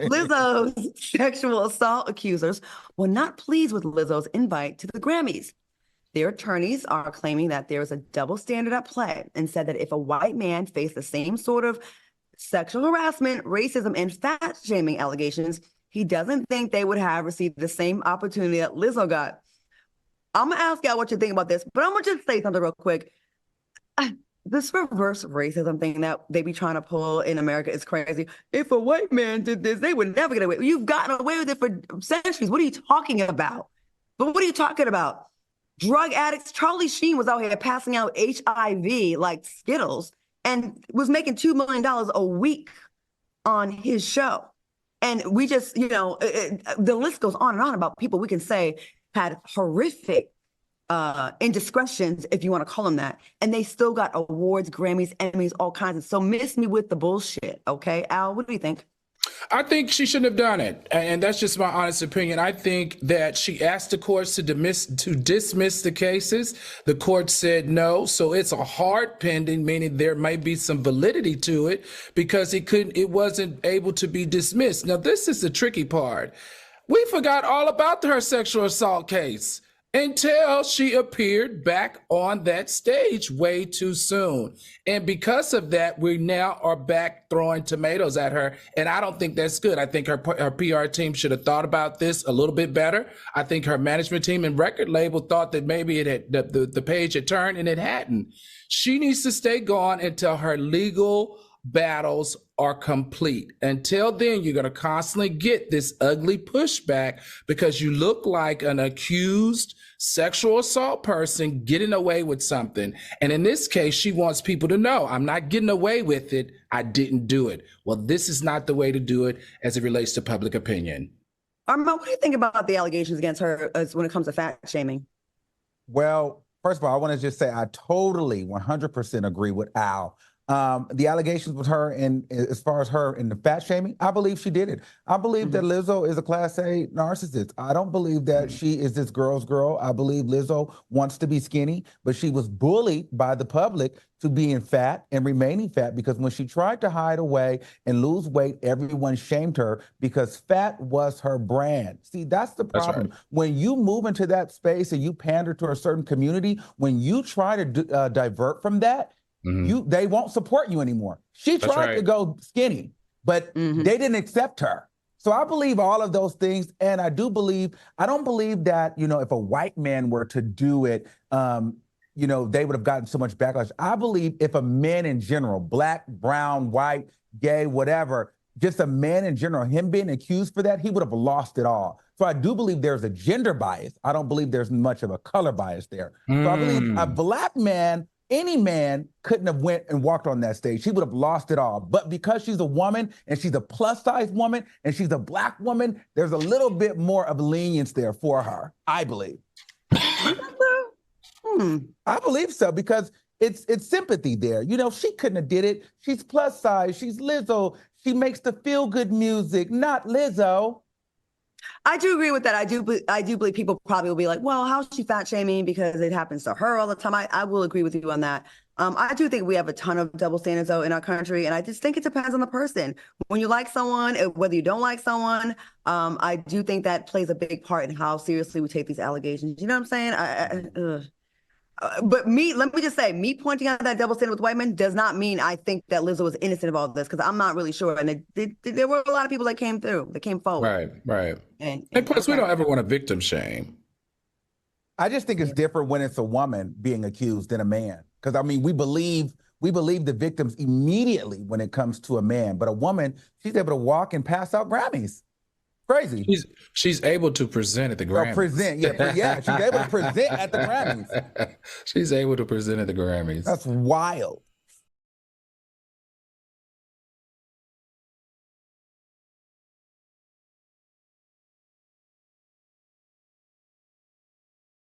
Lizzo's sexual assault accusers were not pleased with Lizzo's invite to the Grammys. Their attorneys are claiming that there is a double standard at play and said that if a white man faced the same sort of sexual harassment, racism, and fat shaming allegations, he doesn't think they would have received the same opportunity that Lizzo got. I'm going to ask y'all what you think about this, but I'm going to just say something real quick. This reverse racism thing that they be trying to pull in America is crazy. If a white man did this, they would never get away. You've gotten away with it for centuries. What are you talking about? But what are you talking about? Drug addicts. Charlie Sheen was out here passing out HIV like Skittles and was making $2 million a week on his show. And we just, the list goes on and on about people we can say had horrific indiscretions, if you want to call them that, and they still got awards, Grammys, Emmys, all kinds of. So miss me with the bullshit, okay? Al, what do you think? I think she shouldn't have done it, and that's just my honest opinion. I think that she asked the courts to dismiss the cases. The court said no, so it's a hard pending, meaning there might be some validity to it because it wasn't able to be dismissed. Now, this is the tricky part. We forgot all about her sexual assault case until she appeared back on that stage way too soon. And because of that, we now are back throwing tomatoes at her. And I don't think that's good. I think her PR team should have thought about this a little bit better. I think her management team and record label thought that maybe it had the page had turned, and it hadn't. She needs to stay gone until her legal battles are complete. Until then, you're going to constantly get this ugly pushback because you look like an accused sexual assault person getting away with something. And in this case, she wants people to know, I'm not getting away with it. I didn't do it. Well, this is not the way to do it as it relates to public opinion. Armand, what do you think about the allegations against her when it comes to fat shaming? Well, first of all, I want to just say I totally 100% agree with Al. The allegations with her, and as far as her in the fat shaming, I believe she did it. I believe that Lizzo is a class A narcissist. I don't believe that she is this girl's girl. I believe Lizzo wants to be skinny, but she was bullied by the public to being fat and remaining fat because when she tried to hide away and lose weight, everyone shamed her because fat was her brand. See, that's the problem. That's right. When you move into that space and you pander to a certain community, when you try to divert from that, they won't support you anymore. She tried to go skinny, but they didn't accept her. So I believe all of those things. And I don't believe that, if a white man were to do it, they would have gotten so much backlash. I believe if a man in general, black, brown, white, gay, whatever, just a man in general, him being accused for that, he would have lost it all. So I do believe there's a gender bias. I don't believe there's much of a color bias there. So I believe a black man, any man couldn't have went and walked on that stage. She would have lost it all. But because she's a woman and she's a plus size woman and she's a black woman, there's a little bit more of lenience there for her, I believe. I believe so because it's sympathy there. She couldn't have did it. She's plus size. She's Lizzo. She makes the feel good music, not Lizzo. I do agree with that. I do believe people probably will be like, well, how's she fat shaming because it happens to her all the time. I will agree with you on that. I do think we have a ton of double standards though in our country, and I just think it depends on the person. When you like someone, whether you don't like someone, I do think that plays a big part in how seriously we take these allegations. You know what I'm saying? But let me just say, me pointing out that double standard with white men does not mean I think that Lizzo was innocent of all this, because I'm not really sure. And there were a lot of people that came forward. Right. And plus, we don't ever want to victim shame. I just think it's different when it's a woman being accused than a man. Because, we believe the victims immediately when it comes to a man. But a woman, she's able to walk and pass out Grammys. Crazy. She's able to present at the Grammys. She's able to present at the Grammys. She's able to present at the Grammys. That's wild.